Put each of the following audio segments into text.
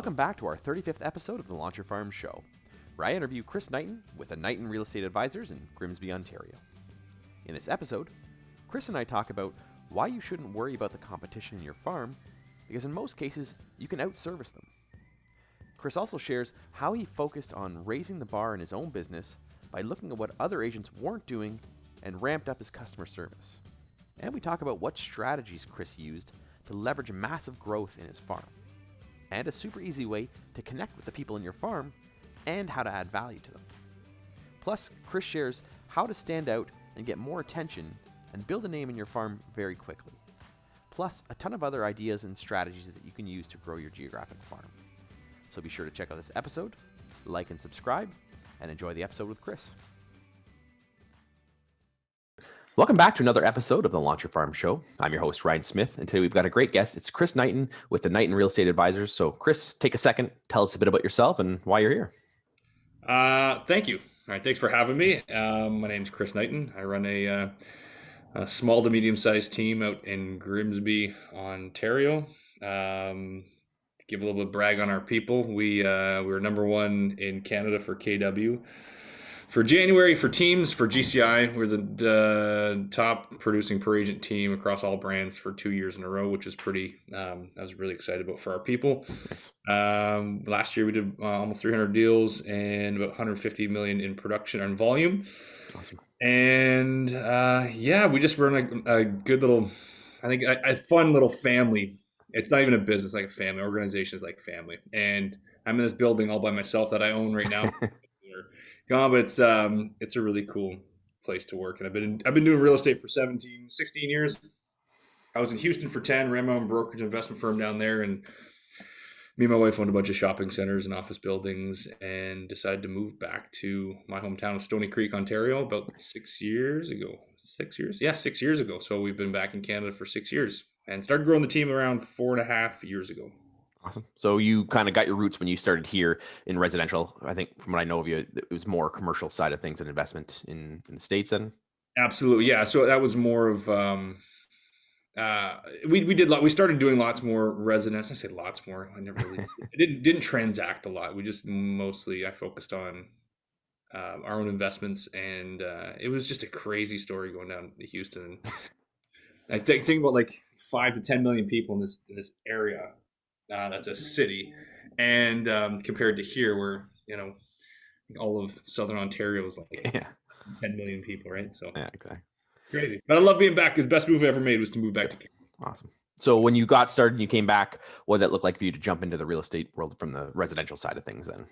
Welcome back to our 35th episode of the Launch Your Farm Show, where I interview Chris Knighton with the Knighton Real Estate Advisors in Grimsby, Ontario. In this episode, Chris and I talk about why you shouldn't worry about the competition in your farm, because in most cases, you can outservice them. Chris also shares how he focused on raising the bar in his own business by looking at what other agents weren't doing and ramped up his customer service. And we talk about what strategies Chris used to leverage massive growth in his farm, and a super easy way to connect with the people in your farm and how to add value to them. Plus, Chris shares how to stand out and get more attention and build a name in your farm very quickly. Plus, a ton of other ideas and strategies that you can use to grow your geographic farm. So be sure to check out this episode, like and subscribe, and enjoy the episode with Chris. Welcome back to another episode of the Launch Your Farm Show. I'm your host, Ryan Smith, and today we've got a great guest. It's Chris Knighton with the Knighton Real Estate Advisors. So Chris, take a second, tell us a bit about yourself and why you're here. Thank you. All right, thanks for having me. My name's Chris Knighton. I run a small to medium-sized team out in Grimsby, Ontario. To give a little bit of brag on our people, we were number one in Canada for KW. For January, for teams, for GCI, we're the top producing per agent team across all brands for 2 years in a row, which is pretty, I was really excited about for our people. Nice. Last year we did almost 300 deals and about 150 million in production and volume. Awesome. And we just run a good little, I think a fun little family. It's not even a business, like a family. Organization is like family. And I'm in this building all by myself that I own right now. Gone, but it's a really cool place to work. And I've been doing real estate for 16 years. I was in Houston for 10, ran my own brokerage investment firm down there, and me and my wife owned a bunch of shopping centers and office buildings, and decided to move back to my hometown of Stoney Creek, Ontario, about 6 years ago. 6 years? Yeah, 6 years ago. So we've been back in Canada for 6 years, and started growing the team around 4.5 years ago. Awesome. So you kind of got your roots when you started here in residential. I think from what I know of you, it was more commercial side of things and investment in the States then? Absolutely. Yeah. So that was more of, we started doing lots more residence. I say lots more. I never really, didn't transact a lot. I focused on our own investments, and it was just a crazy story going down to Houston. I think about like 5 to 10 million people in this area. That's a city, and compared to here, where all of Southern Ontario is like 10 million people, right? So yeah, exactly. Crazy. But I love being back. The best move I ever made was to move back to Canada. Awesome. So when you got started and you came back, what did that look like for you to jump into the real estate world from the residential side of things then?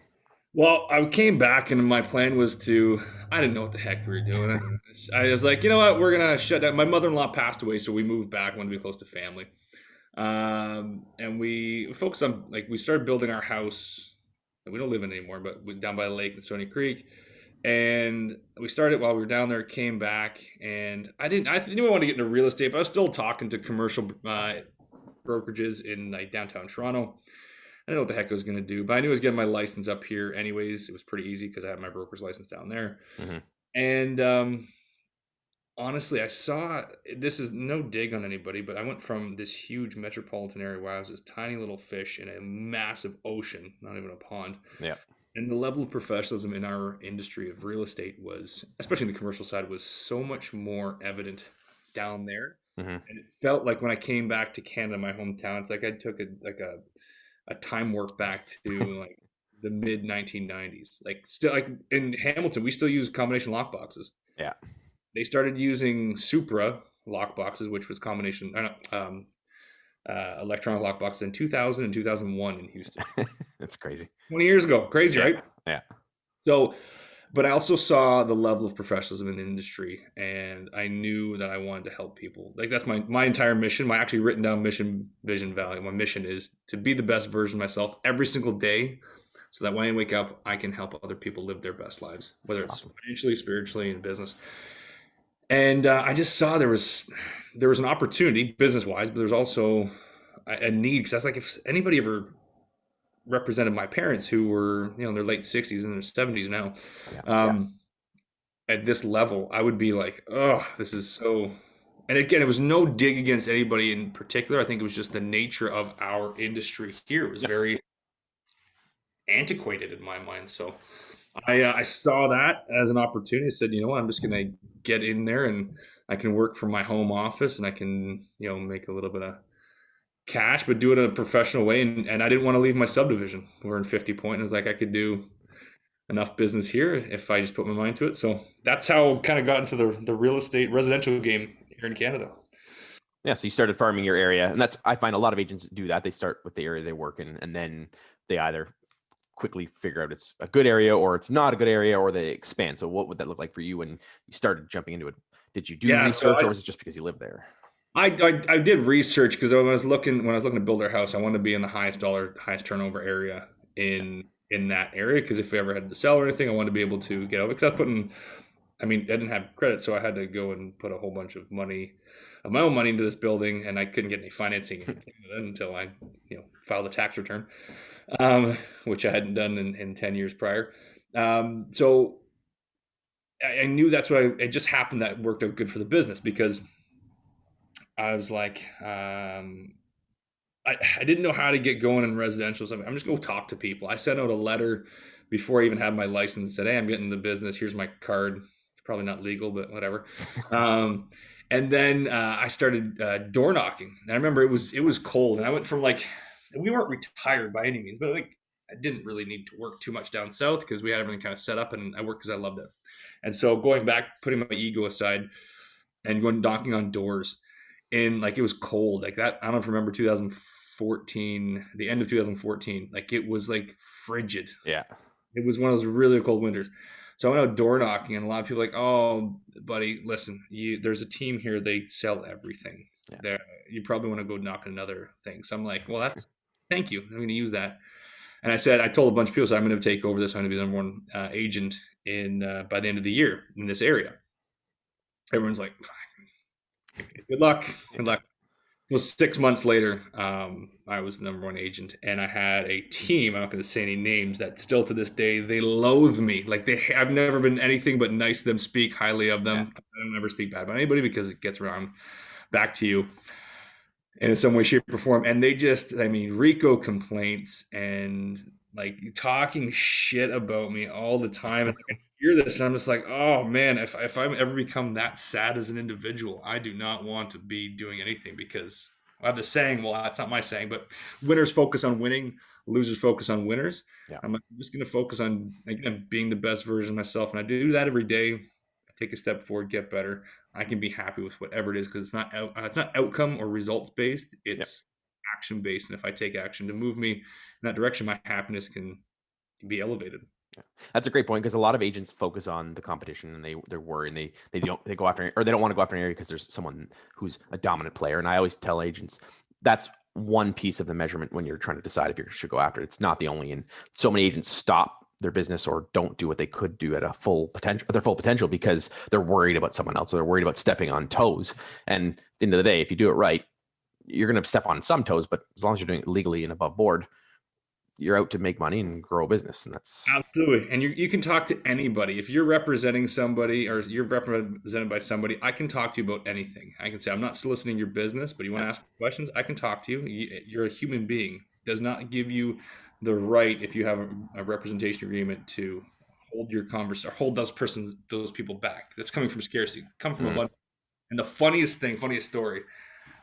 Well, I came back and my plan was I didn't know what the heck we were doing. I was like, you know what, we're going to shut down. My mother-in-law passed away, so we moved back, wanted to be close to family. And we focused on, we started building our house. We don't live in it anymore, but we're down by the lake in Stoney Creek. And we started while we were down there, came back, and I knew I wanted to get into real estate, but I was still talking to commercial brokerages in downtown Toronto. I didn't know what the heck I was going to do, but I knew I was getting my license up here anyways. It was pretty easy because I had my broker's license down there. Mm-hmm. And honestly, I saw, this is no dig on anybody, but I went from this huge metropolitan area where I was this tiny little fish in a massive ocean, not even a pond. Yeah. And the level of professionalism in our industry of real estate was, especially in the commercial side, was so much more evident down there. Mm-hmm. And it felt like when I came back to Canada, my hometown, it's like I took a time warp back to the mid 1990s. Still, in Hamilton, we still use combination lock boxes. Yeah. They started using Supra lock boxes, which was combination electronic lock boxes in 2000 and 2001 in Houston. That's crazy. 20 years ago. Crazy, yeah. Right? Yeah. So, but I also saw the level of professionalism in the industry, and I knew that I wanted to help people. That's my entire mission. My actually written down mission, vision, value. My mission is to be the best version of myself every single day, so that when I wake up, I can help other people live their best lives, whether it's financially, spiritually, in business. And I just saw there was an opportunity business-wise, but there's also a need, because that's if anybody ever represented my parents, who were in their late 60s and their 70s now, at this level, I would be like, oh, this is so. And again, it was no dig against anybody in particular. I think it was just the nature of our industry here. It was very antiquated in my mind. So I saw that as an opportunity. I said, you know what, I'm just going to get in there and I can work from my home office and I can, make a little bit of cash, but do it in a professional way. And I didn't want to leave my subdivision. We're in 50 Point. And I was like, I could do enough business here if I just put my mind to it. So that's how I kind of got into the real estate residential game here in Canada. Yeah, so you started farming your area, and I find a lot of agents do that. They start with the area they work in, and then they either quickly figure out it's a good area or it's not a good area, or they expand. So what would that look like for you when you started jumping into it? Did you do research, or was it just because you lived there? I did research because when I was looking to build our house, I wanted to be in the highest dollar, highest turnover area in that area, because if we ever had to sell or anything, I wanted to be able to get over. Because I was putting, I didn't have credit, so I had to go and put a whole bunch of my own money into this building, and I couldn't get any financing until I, filed a tax return, which I hadn't done in 10 years prior. So I knew that's what it just happened that worked out good for the business, because I was like, I didn't know how to get going in residential. So I'm just going to talk to people. I sent out a letter before I even had my license. Said, hey, I'm getting the business. Here's my card. It's probably not legal, but whatever. And then I started door knocking. And I remember it was cold, and I went from we weren't retired by any means, but I didn't really need to work too much down south because we had everything kind of set up, and I worked because I loved it. And so going back, putting my ego aside, and going knocking on doors, and it was cold like that. I don't know if you remember 2014, the end of 2014. It was frigid. Yeah, it was one of those really cold winters. So I went out door knocking, and a lot of people oh, buddy, listen, there's a team here. They sell everything. Yeah. You probably want to go knock another thing. So I'm like, well, thank you. I'm going to use that. And I told a bunch of people, so I'm going to take over this. I'm going to be the number one agent by the end of the year in this area. Everyone's like, good luck. Good luck. So 6 months later, I was the number one agent, and I had a team. I'm not going to say any names that still to this day they loathe me. I've never been anything but nice to them, speak highly of them. Yeah. I don't ever speak bad about anybody because it gets around back to you in some way, shape, or form. And they just, RICO complaints and talking shit about me all the time. And I hear this, and I'm just like, oh man, if I ever become that sad as an individual, I do not want to be doing anything, because I have the saying, well, that's not my saying, but winners focus on winning, losers focus on winners. Yeah. I'm just going to focus on being the best version of myself. And I do that every day. I take a step forward, get better. I can be happy with whatever it is, because it's not outcome or results based. It's action based. And if I take action to move me in that direction, my happiness can be elevated. Yeah. That's a great point, because a lot of agents focus on the competition, and they're worried, and they go after, or they don't want to go after an area because there's someone who's a dominant player. And I always tell agents that's one piece of the measurement when you're trying to decide if you should go after it. It's not the only. And so many agents stop their business or don't do what they could do at their full potential because they're worried about someone else, or they're worried about stepping on toes. And at the end of the day, if you do it right, you're going to step on some toes, but as long as you're doing it legally and above board, you're out to make money and grow a business. And that's absolutely. And you can talk to anybody. If you're representing somebody, or you're represented by somebody, I can talk to you about anything. I can say, I'm not soliciting your business, but you want to ask questions, I can talk to you. You're a human being. It does not give you the right, if you have a representation agreement, to hold your conversation or hold those people back. That's coming from scarcity, come from abundance. And the funniest story,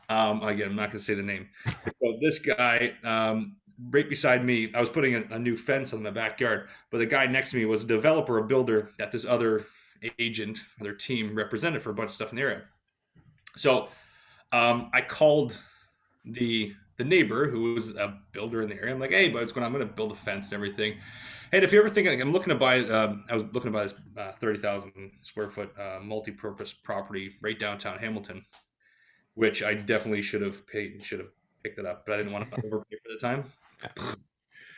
again, I'm not going to say the name. So this guy, right beside me, I was putting a new fence on my backyard, but the guy next to me was a developer, a builder that this other agent, their team represented for a bunch of stuff in the area. So I called the neighbor who was a builder in the area. I'm like, hey, bud, what's going on? I'm going to build a fence and everything. And if you ever think, I'm looking to buy, I was looking to buy this 30,000 square foot multi-purpose property right downtown Hamilton, which I definitely should have picked it up, but I didn't want to overpay for the time.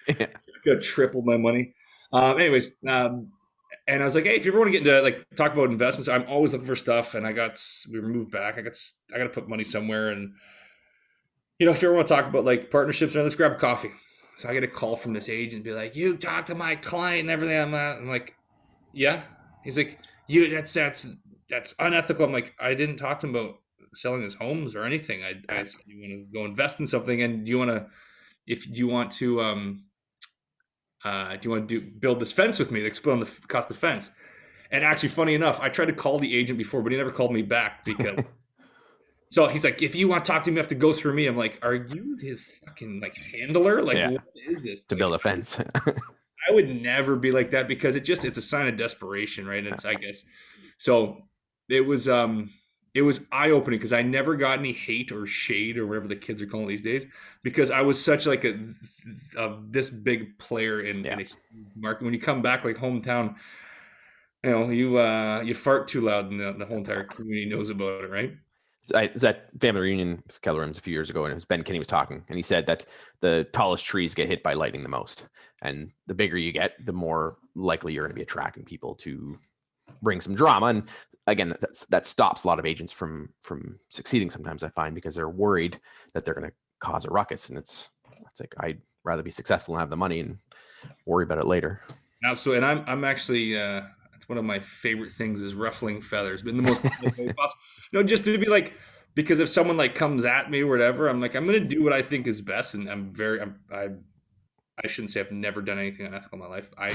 Yeah. Could have tripled my money. And I was like, hey, if you ever want to get into talk about investments, I'm always looking for stuff. And we moved back. I got to put money somewhere. And if you ever want to talk about partnerships, let's grab a coffee. So I get a call from this agent and be like, you talk to my client and everything. I'm like, yeah. He's like, that's unethical. I'm like, I didn't talk to him about selling his homes or anything. I said, you want to go invest in something, and do you want to do you want to build this fence with me? Like split on the cost of the fence. And actually, funny enough, I tried to call the agent before, but he never called me back because. So he's like, if you want to talk to him, you have to go through me. I'm like, are you his fucking like handler? Like, what is this? To build a fence. I would never be like that because it's a sign of desperation, right? And it's, I guess, so it was eye-opening because I never got any hate or shade or whatever the kids are calling these days because I was such like this big player in a market. When you come back like hometown, you fart too loud and the whole entire community knows about it, right? I was at family reunion with Keller Williams a few years ago, and it was Ben Kinney was talking, and he said that the tallest trees get hit by lightning the most, and the bigger you get, the more likely you're going to be attracting people to bring some drama. And again, that stops a lot of agents from succeeding sometimes, I find, because they're worried that they're going to cause a ruckus, and it's like I'd rather be successful and have the money and worry about it later. Absolutely, and I'm actually. It's one of my favorite things is ruffling feathers, but in the most way possible. No, just to be like, because if someone like comes at me or whatever, I'm like, I'm going to do what I think is best. And I shouldn't say I've never done anything unethical in my life. I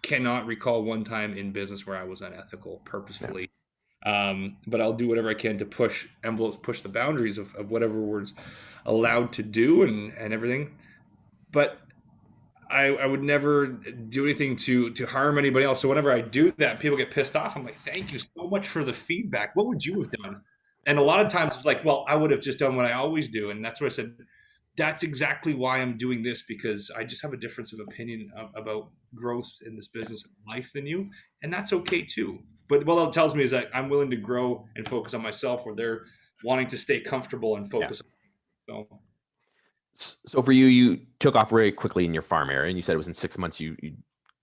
cannot recall one time in business where I was unethical purposefully. But I'll do whatever I can to push envelopes, push the boundaries of whatever we're allowed to do and everything. But I would never do anything to harm anybody else. So whenever I do that, people get pissed off. I'm like, thank you so much for the feedback. What would you have done? And a lot of times it's like, well, I would have just done what I always do. And that's what I said. That's exactly why I'm doing this, because I just have a difference of opinion about growth in this business of life than you. And that's okay too. But what that tells me is that I'm willing to grow and focus on myself where they're wanting to stay comfortable and focus. Yeah. So for you, you took off very quickly in your farm area, and you said it was in 6 months you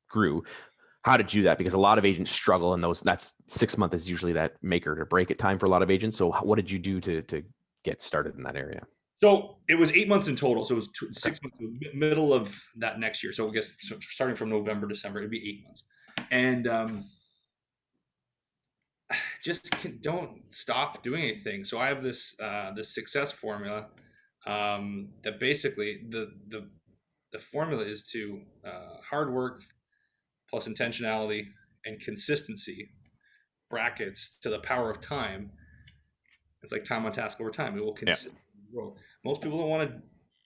grew. How did you do that? Because a lot of agents struggle, and that's 6 months is usually that make or break it time for a lot of agents. So what did you do to get started in that area? So it was 8 months in total. So it was 6 months, middle of that next year. So I guess starting from November, December, it'd be 8 months. And just don't stop doing anything. So I have this success formula. That basically the formula is to hard work plus intentionality and consistency brackets to the power of time. It's like time on task over time. It will consistently grow. Most people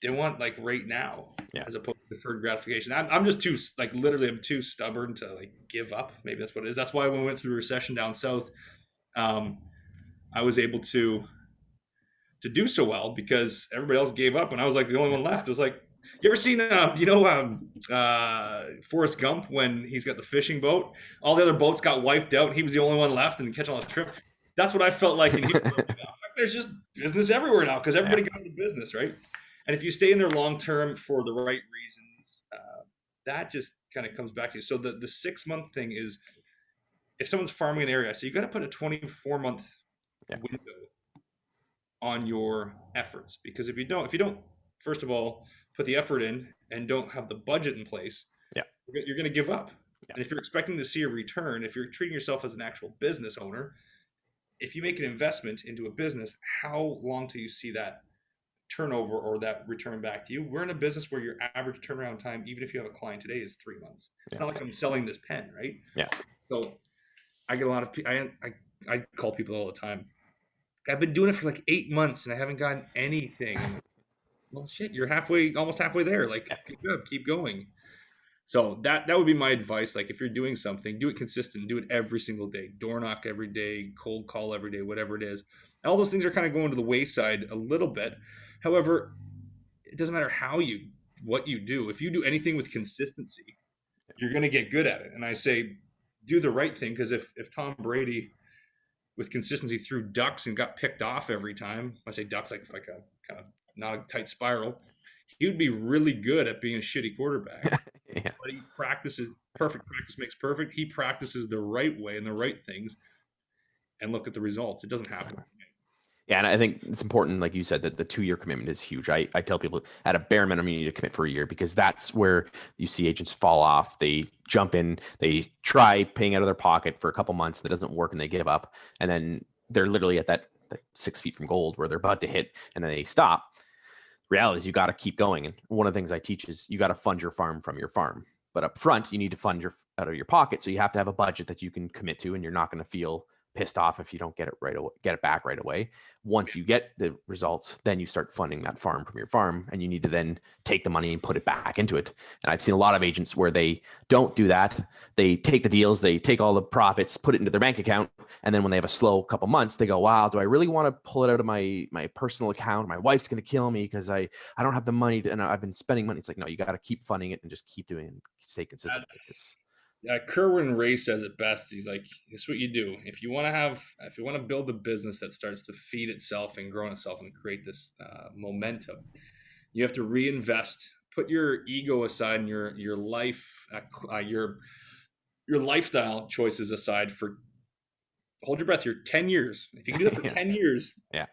they want like right now, as opposed to deferred gratification. I'm just too I'm too stubborn to like give up. Maybe that's what it is. That's why when we went through the recession down south, I was able to do so well because everybody else gave up and I was like the only one left. It was like, you ever seen Forrest Gump when he's got the fishing boat? All the other boats got wiped out and he was the only one left and catch all the shrimp. That's what I felt like. And there's just business everywhere now because everybody got into business, right? And if you stay in there long term for the right reasons, that just kind of comes back to you. So the 6 month thing is, if someone's farming an area, so you got to put a 24-month window on your efforts, because if you don't first of all put the effort in and don't have the budget in place, you're going to give up. And if you're expecting to see a return, if you're treating yourself as an actual business owner, if you make an investment into a business, how long till you see that turnover or that return back to you? We're in a business where your average turnaround time, even if you have a client today, is 3 months. It's not like I'm selling this pen, right? So I get a lot of I call people all the time. I've been doing it for like 8 months and I haven't gotten anything. Well, shit, you're almost halfway there. Like, keep going. So that would be my advice. Like, if you're doing something, do it consistent, do it every single day, door knock every day, cold call every day, whatever it is. And all those things are kind of going to the wayside a little bit. However, it doesn't matter what you do. If you do anything with consistency, you're going to get good at it. And I say, do the right thing. Because if Tom Brady with consistency threw ducks and got picked off every time, I say ducks like a kind of not a tight spiral, he would be really good at being a shitty quarterback. But he practices, perfect practice makes perfect. He practices the right way and the right things, and look at the results. It doesn't happen. Yeah, and I think it's important, like you said, that the 2-year commitment is huge. I tell people at a bare minimum, you need to commit for a year, because that's where you see agents fall off. They jump in, they try paying out of their pocket for a couple months, that doesn't work, and they give up. And then they're literally at that 6 feet from gold where they're about to hit, and then they stop. reality is you got to keep going. And one of the things I teach is you got to fund your farm from your farm. But up front, you need to fund your out of your pocket. So you have to have a budget that you can commit to, and you're not going to feel pissed off if you don't get it right away, get it back right away. Once you get the results, then you start funding that farm from your farm, and you need to then take the money and put it back into it. And I've seen a lot of agents where they don't do that. They take the deals, they take all the profits, put it into their bank account, and then when they have a slow couple months, they go, "Wow, do I really want to pull it out of my personal account? My wife's going to kill me because I don't have the money and I've been spending money." It's like, no, you got to keep funding it and just keep doing it and stay consistent. Kerwin Ray says it best. He's like, "This is what you do if you want to build a business that starts to feed itself and grow itself and create this momentum. You have to reinvest. Put your ego aside and your life, your lifestyle choices aside for. Hold your breath here. 10 years. If you can do it for 10 years, yeah.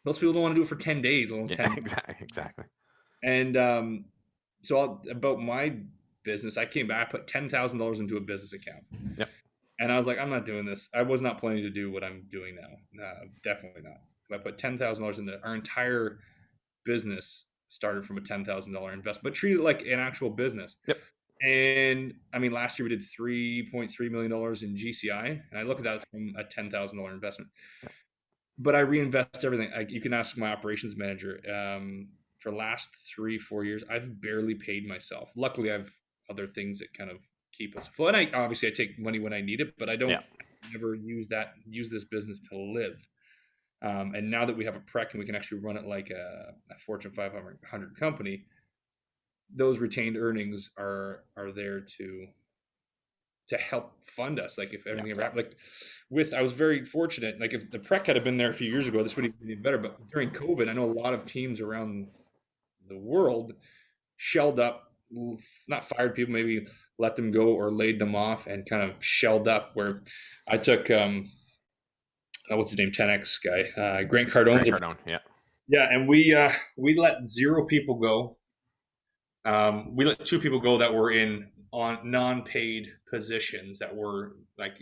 Most people don't want to do it for 10 days. Exactly. And about my business, I came back, I put $10,000 into a business account. Yep. And I was like, I'm not doing this. I was not planning to do what I'm doing now. Definitely not. I put $10,000 into our entire business started from a $10,000 investment, but treated it like an actual business. Yep. And I mean, last year we did $3.3 million in GCI, and I look at that from a $10,000 investment. Yep. But I reinvest everything. You can ask my operations manager. For the last 3-4 years, I've barely paid myself. Luckily, I've other things that kind of keep us afloat. And I take money when I need it, but I don't never use this business to live. And now that we have a PREC and we can actually run it like a Fortune 500 company, those retained earnings are there to help fund us. Like if everything ever happened, I was very fortunate. Like if the PREC had been there a few years ago, this would have been better. But during COVID, I know a lot of teams around the world shelled up, not fired people, maybe let them go or laid them off and kind of shelled up. Where I took what's his name, 10X guy, Grant Cardone. Yeah, and we let 0 people go. We let 2 people go that were on non-paid positions that were like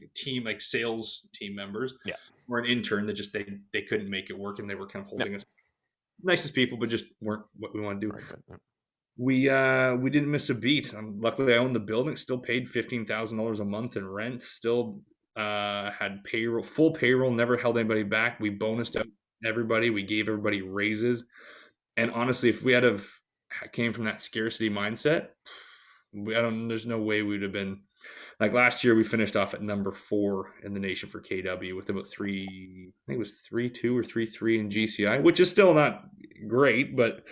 sales team members. Yeah, or an intern that just they couldn't make it work, and they were kind of holding us. Nicest people, but just weren't what we want to do. Right. We didn't miss a beat. Luckily, I owned the building. Still paid $15,000 a month in rent. Still had full payroll. Never held anybody back. We bonused out everybody. We gave everybody raises. And honestly, if we had came from that scarcity mindset, there's no way we would have been like last year. We finished off at number 4 in the nation for KW with about 3, I think it was 3.2 or 3.3 in GCI, which is still not great. But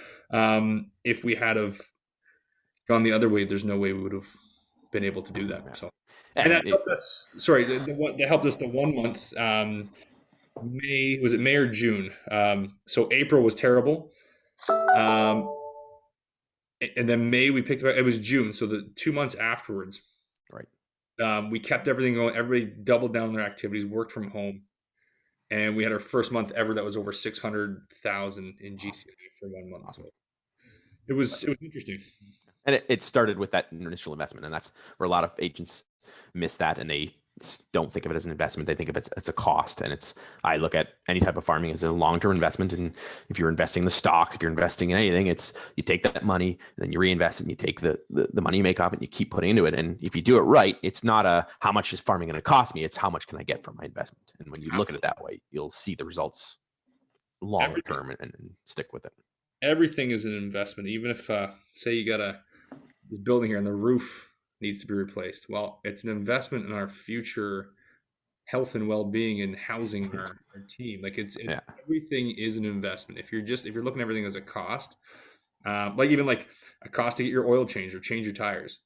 if we had have gone the other way, there's no way we would have been able to do that. So, and that helped us. Sorry, that helped us the 1 month. May or June? So April was terrible. And then May we picked up. It was June, so the 2 months afterwards, right? We kept everything going. Everybody doubled down on their activities, worked from home, and we had our first month ever that was over 600,000 in GCI for 1 month. Awesome. So it was interesting. And it started with that initial investment, and that's where a lot of agents miss that, and they don't think of it as an investment. They think of it as a cost. And I look at any type of farming as a long-term investment. And if you're investing in the stocks, if you're investing in anything, you take that money and then you reinvest it, and you take the money you make off it and you keep putting into it. And if you do it right, it's not how much is farming going to cost me? It's how much can I get from my investment? And when you look at it that way, you'll see the results longer term and stick with it. Everything is an investment. Even if, say you got this building here and the roof needs to be replaced. Well, it's an investment in our future health and well-being and housing our team. Like it's everything is an investment. If you're looking at everything as a cost, like even like a cost to get your oil changed or change your tires,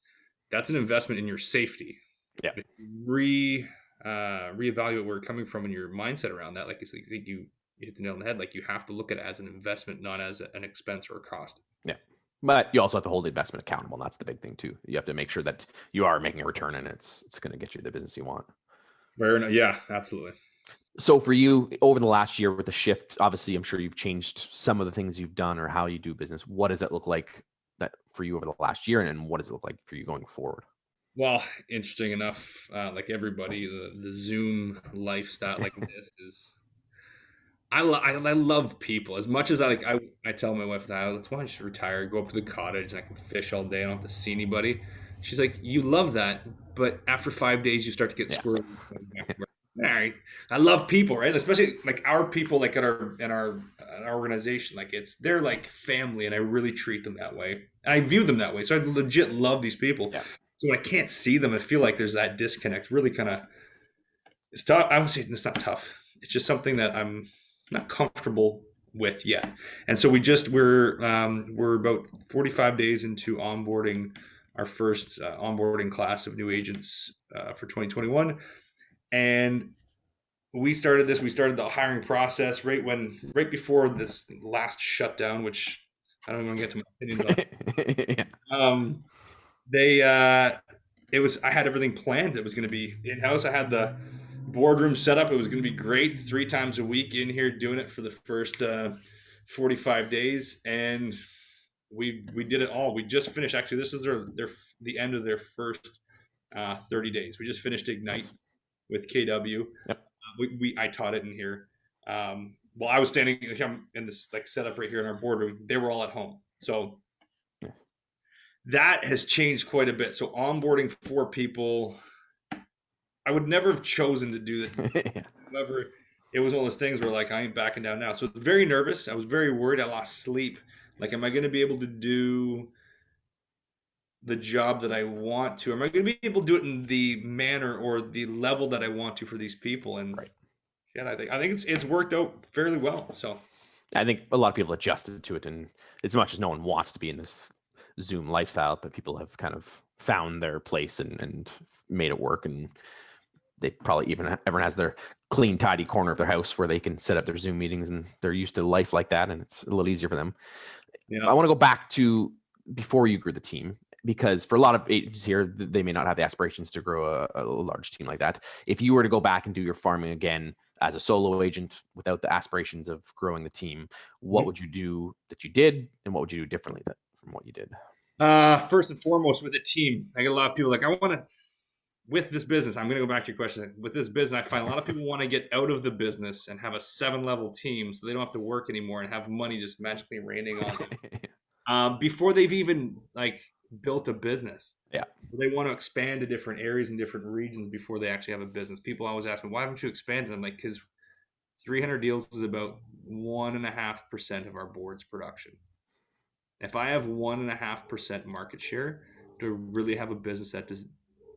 that's an investment in your safety. Yeah. If you reevaluate where you're coming from and your mindset around that, like I think you hit the nail on the head. Like you have to look at it as an investment, not as an expense or a cost. Yeah. But you also have to hold the investment accountable. And that's the big thing too. You have to make sure that you are making a return and it's going to get you the business you want. Yeah, absolutely. So for you over the last year with the shift, obviously I'm sure you've changed some of the things you've done or how you do business. What does it look like that for you over the last year? And what does it look like for you going forward? Well, interesting enough, like everybody, the Zoom lifestyle like this is I love people as much as I tell my wife that let's why don't you just retire, go up to the cottage, and I can fish all day. I don't have to see anybody. She's like, you love that, but after 5 days, you start to get Yeah. squirrely. All right, I love people, right? Especially like our people, like at our organization, like they're like family, and I really treat them that way. And I view them that way, so I legit love these people. Yeah. So when I can't see them, I feel like there's that disconnect. Really, kind of, it's tough. I would say it's not tough. It's just something that I'm not comfortable with yet. And so we're about 45 days into onboarding our first onboarding class of new agents for 2021, and we started this. We started the hiring process right before this last shutdown, which I don't even want to get to my opinions on. They it was I had everything planned. It was going to be in house. I had the boardroom set up. It was going to be great. 3 times a week in here doing it for the first 45 days, and we did it all. We just finished. Actually, this is the end of their first 30 days. We just finished Ignite with KW. Yep. I taught it in here. While I was standing in this like setup right here in our boardroom, they were all at home. So that has changed quite a bit. So onboarding 4 people, I would never have chosen to do that. Yeah. However, it was one of those things where like I ain't backing down now. So very nervous. I was very worried. I lost sleep. Like, am I going to be able to do the job that I want to? Am I going to be able to do it in the manner or the level that I want to for these people? And right. Yeah, I think it's worked out fairly well. So I think a lot of people adjusted to it, and as much as no one wants to be in this Zoom lifestyle, but people have kind of found their place and made it work. And they probably everyone has their clean, tidy corner of their house where they can set up their Zoom meetings, and they're used to life like that, and it's a little easier for them. I want to go back to before you grew the team, because for a lot of agents here, they may not have the aspirations to grow a large team like that. If you were to go back and do your farming again as a solo agent without the aspirations of growing the team, what would you do that you did, and what would you do differently from what you did? First and foremost, with a team, I get a lot of people like, I want to, with this business, I'm going to go back to your question. With this business, I find a lot of people want to get out of the business and have a 7-level team so they don't have to work anymore and have money just magically raining on them before they've even like built a business. Yeah. They want to expand to different areas and different regions before they actually have a business. People always ask me, why haven't you expanded? I'm like, because 300 deals is about 1.5% of our board's production. If I have 1.5% market share to really have a business that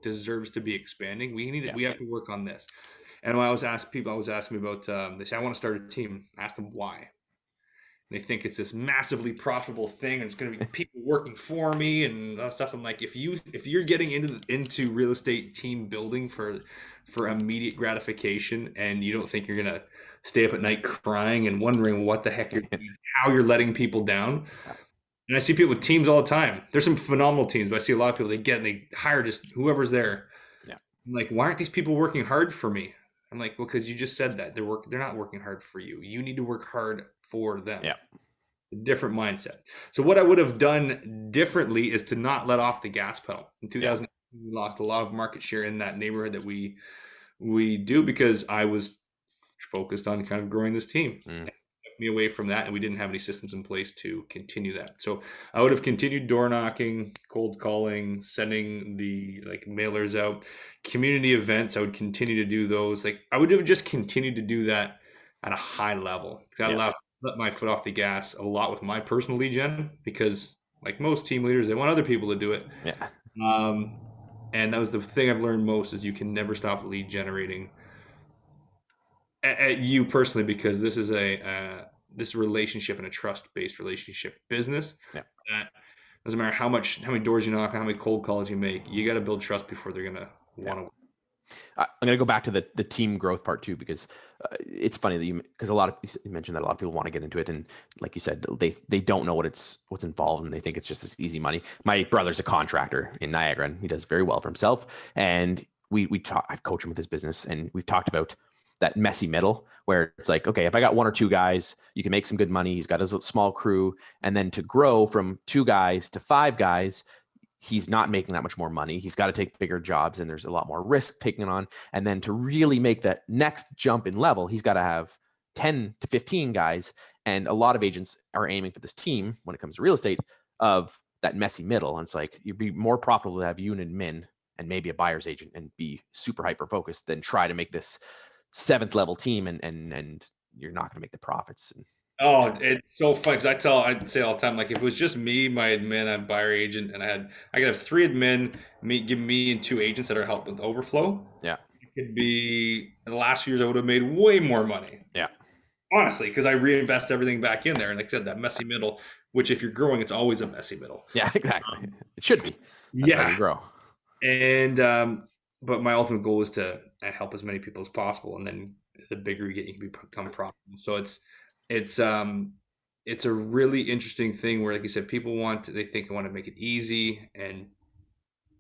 deserves to be expanding, we have to work on this. And when I was asking people, about they say, I want to start a team. I asked them why. They think it's this massively profitable thing, and it's going to be people working for me and stuff. I'm like, if you're getting into real estate team building for immediate gratification, and you don't think you're going to stay up at night crying and wondering what the heck you're doing, how you're letting people down. And I see people with teams all the time. There's some phenomenal teams, but I see a lot of people they hire just whoever's there. Yeah. I'm like, why aren't these people working hard for me? I'm like, well, because you just said that they're not working hard for you. You need to work hard for them. Yeah. A different mindset. So what I would have done differently is to not let off the gas pedal. In 2000, we lost a lot of market share in that neighborhood that we do, because I was focused on kind of growing this team. Me away from that, and we didn't have any systems in place to continue that. So I would have continued door knocking, cold calling, sending the mailers out, community events. I would continue to do those. I would have just continued to do that at a high level. I let my foot off the gas a lot with my personal lead gen, because like most team leaders, they want other people to do it. Yeah. And that was the thing I've learned most, is you can never stop lead generating at you personally, because this is this relationship and a trust-based relationship business. Yeah. Doesn't matter how many doors you knock, how many cold calls you make, you got to build trust before they're gonna want to. I'm going to go back to the team growth part too, because it's funny that you mentioned that a lot of people want to get into it, and like you said, they don't know what's involved, and they think it's just this easy money. My brother's a contractor in Niagara, and he does very well for himself. And I've coached him with his business, and we've talked about that messy middle where it's like, okay, if I got 1 or 2 guys, you can make some good money. He's got his small crew. And then to grow from 2 guys to 5 guys, he's not making that much more money. He's got to take bigger jobs, and there's a lot more risk taken on. And then to really make that next jump in level, he's got to have 10 to 15 guys. And a lot of agents are aiming for this team when it comes to real estate of that messy middle. And it's like, you'd be more profitable to have you and admin and maybe a buyer's agent and be super hyper focused than try to make this 7th level team and you're not going to make the profits. And, Oh, it's so fun because I'd say all the time, like if it was just me, my admin, I'm buyer agent, and I could have 3 admin, give me and 2 agents that are helping with overflow. yeah. It could be in the last few years I would have made way more money. Yeah. Honestly, because I reinvest everything back in there. And like I said, that messy middle, which if you're growing, it's always a messy middle. Yeah, exactly. It should be. That's how you grow. And but my ultimate goal is to help as many people as possible, and then the bigger you get, you can become profitable. So it's a really interesting thing where, like you said, people they think I want to make it easy and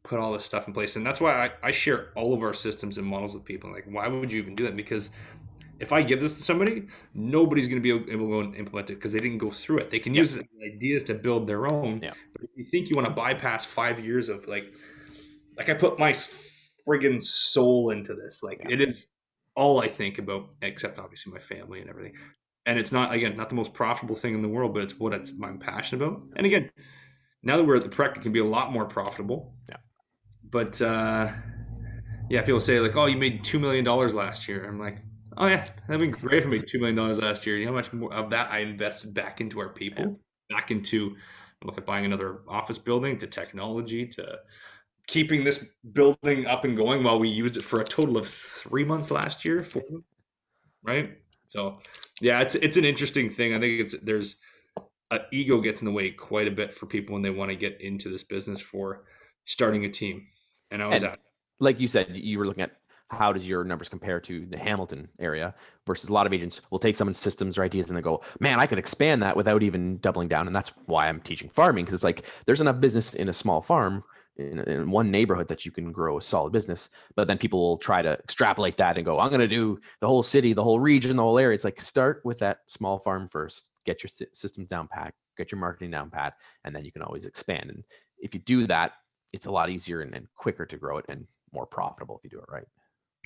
put all this stuff in place. And that's why I share all of our systems and models with people. Like, why would you even do that? Because if I give this to somebody, nobody's going to be able to go and implement it because they didn't go through it. They can use ideas to build their own. Yeah. But if you think you want to bypass 5 years of like I put my friggin' soul into this. Like it is all I think about, except obviously my family and everything. And it's not, again, not the most profitable thing in the world, but it's what I'm passionate about. And again, now that we're at the prep, it can be a lot more profitable. Yeah. But people say like, oh, you made $2 million last year. I'm like, oh yeah, that'd be great if I made $2 million last year. You know how much more of that I invested back into our people, back into look at buying another office building, to technology, to keeping this building up and going while we used it for a total of 3 months last year, 4 months, right? So yeah, it's an interesting thing. I think there's ego gets in the way quite a bit for people when they want to get into this business for starting a team. And I was like you said, you were looking at how does your numbers compare to the Hamilton area versus a lot of agents will take someone's systems or ideas and they go, man, I could expand that without even doubling down. And that's why I'm teaching farming, because it's like there's enough business in a small farm in one neighborhood that you can grow a solid business. But then people will try to extrapolate that and go, I'm going to do the whole city, the whole region, the whole area. It's like, start with that small farm first, get your systems down pat, get your marketing down pat, and then you can always expand. And if you do that, it's a lot easier and quicker to grow it and more profitable if you do it right.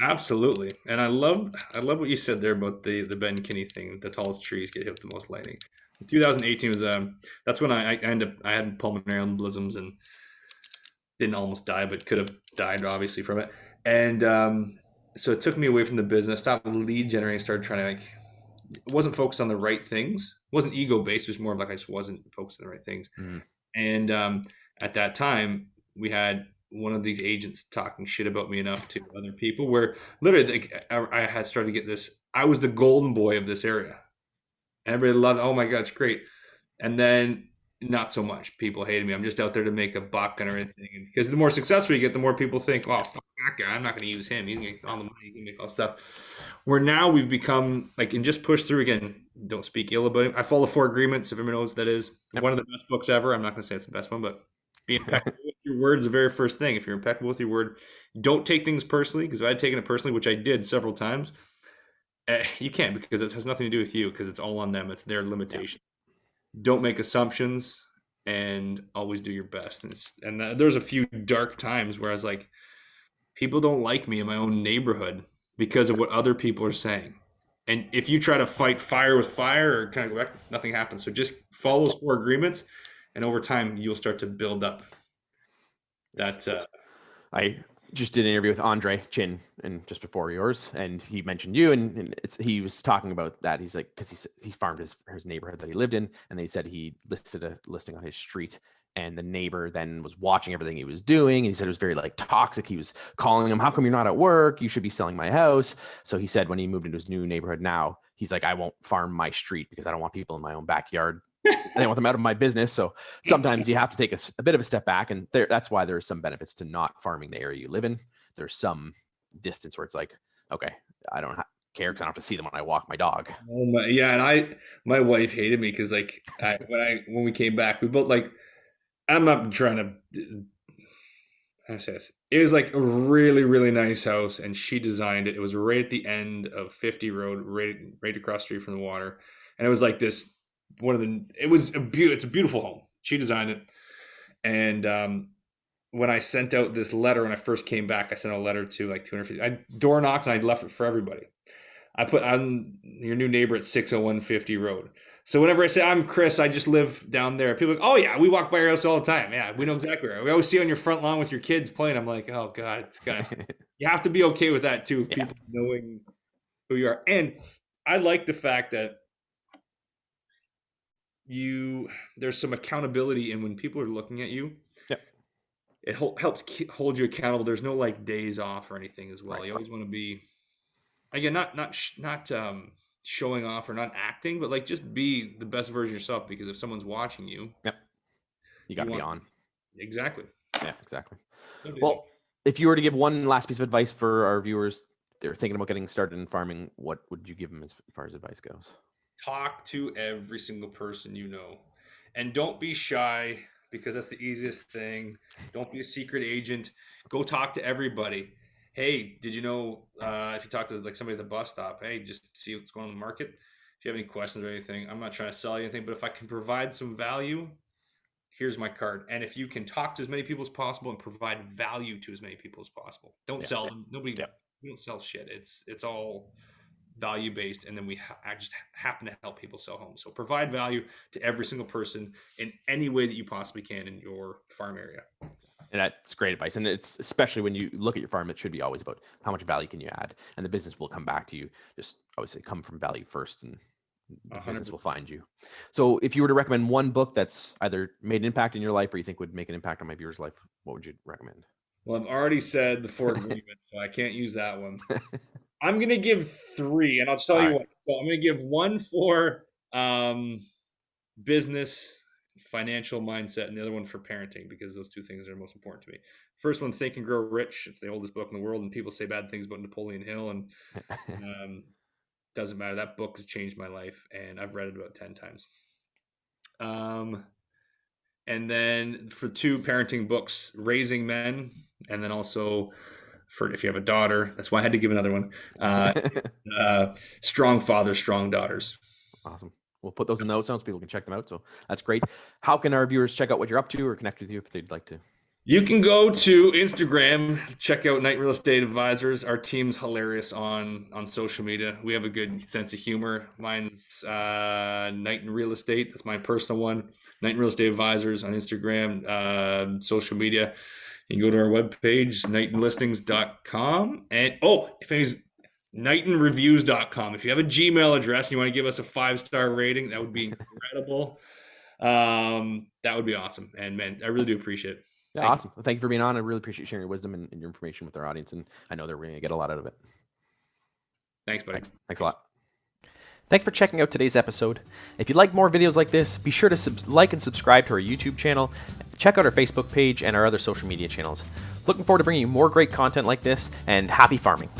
Absolutely. And I love what you said there about the Ben Kinney thing. The tallest trees get hit with the most lightning. 2018 was that's when I had pulmonary embolisms and didn't almost die, but could have died obviously from it. And so it took me away from the business, stopped lead generating, started trying to it wasn't focused on the right things. It wasn't ego based. It was more of like I just wasn't focused on the right things. And at that time we had one of these agents talking shit about me enough to other people where literally I had started to get this. I was the golden boy of this area. Everybody loved, oh my God, it's great. And then not so much. People hated me. I'm just out there to make a buck and everything. Because the more successful you get, the more people think, oh, fuck that guy. I'm not going to use him. He's going to get all the money. He can make all stuff. Where now we've become and just push through again. Don't speak ill about him. I follow 4 Agreements. If everyone knows what that is. Yep. One of the best books ever. I'm not going to say it's the best one, but be impeccable with your word is the very first thing. If you're impeccable with your word, don't take things personally. Because if I had taken it personally, which I did several times, you can't, because it has nothing to do with you, because it's all on them. It's their limitation. Don't make assumptions and always do your best. And there's a few dark times where I was like, people don't like me in my own neighborhood because of what other people are saying. And if you try to fight fire with fire or kind of go back, nothing happens. So just follow those 4 Agreements, and over time you'll start to build up that. I just did an interview with Andre Chin and just before yours, and he mentioned you, and he was talking about that. He's like, because he farmed his neighborhood that he lived in, and they said he listed a listing on his street, and the neighbor then was watching everything he was doing, and he said it was very toxic. He was calling him, how come you're not at work? You should be selling my house. So he said when he moved into his new neighborhood now, he's like, I won't farm my street because I don't want people in my own backyard. I want them out of my business. So sometimes you have to take a bit of a step back, and that's why there's some benefits to not farming the area you live in. There's some distance where it's like, okay, I don't care because I don't have to see them when I walk my dog. Oh my, yeah. And my wife hated me because when we came back, we both I'm not trying to, how to say this. It was a really, really nice house, and she designed it. It was right at the end of 50 Road, right across the street from the water. And it was like this, it's a beautiful home. She designed it. And when I sent out this letter, when I first came back, I sent a letter to 250. I door knocked and I left it for everybody. I'm your new neighbor at 60150 Road. So whenever I say I'm Chris, I just live down there. People are like, oh yeah, we walk by your house all the time. Yeah, we know exactly where. We always see you on your front lawn with your kids playing. I'm like, oh God, it's kind of, you have to be okay with that too, Yeah. people knowing who you are. And I like the fact that there's some accountability in when people are looking at you. Yep. It helps hold you accountable. There's no like days off or anything as well. Right. You always want to be, again, not showing off or not acting, but like just be the best version of yourself, because if someone's watching you, Yep. You got to be on. Exactly. Yeah, exactly. So Well, if you were to give one last piece of advice for our viewers, they're thinking about getting started in farming, what would you give them as far as advice goes? talk to every single person you know, and don't be shy, because that's the easiest thing. Don't be a secret agent. Go talk to everybody. Hey, did you know, if you talk to like somebody at the bus stop, hey, just see what's going on in the market. If you have any questions or anything, I'm not trying to sell you anything, but if I can provide some value, here's my card. And if you can talk to as many people as possible and provide value to as many people as possible, don't sell them. Nobody, we don't sell shit. It's all value based, and then I just happen to help people sell homes. So provide value to every single person in any way that you possibly can in your farm area. And that's great advice. And it's especially when you look at your farm, it should be always about how much value can you add, and the business will come back to you. Just obviously come from value first, and the business will find you. So if you were to recommend one book that's either made an impact in your life or you think would make an impact on my viewers' life, what would you recommend? Well, I've already said The Four Agreements, so I can't use that one. I'm going to give 3, and I'll tell you what. So I'm going to give one for business, financial mindset, and the other one for parenting, because those 2 things are most important to me. First one, Think and Grow Rich. It's the oldest book in the world, and people say bad things about Napoleon Hill, and doesn't matter. That book has changed my life, and I've read it about 10 times. And then for 2 parenting books, Raising Men, and then also for if you have a daughter, that's why I had to give another one. Strong Fathers, Strong Daughters. Awesome. We'll put those in the notes so people can check them out. So that's great. How can our viewers check out what you're up to or connect with you if they'd like to? You can go to Instagram, check out Knighton Real Estate Advisors. Our team's hilarious on social media. We have a good sense of humor. Mine's Knighton Real Estate. That's my personal one. Knighton Real Estate Advisors on Instagram, social media. You can go to our webpage, KnightonListings.com. And if anybody's KnightonReviews.com. If you have a Gmail address and you want to give us a 5-star rating, that would be incredible. That would be awesome. And man, I really do appreciate it. Yeah, awesome. Well, thank you for being on. I really appreciate sharing your wisdom and your information with our audience, and I know they're going to get a lot out of it. Thanks, buddy. Thanks a lot. Thanks for checking out today's episode. If you'd like more videos like this, be sure to like and subscribe to our YouTube channel. Check out our Facebook page and our other social media channels. Looking forward to bringing you more great content like this, and happy farming.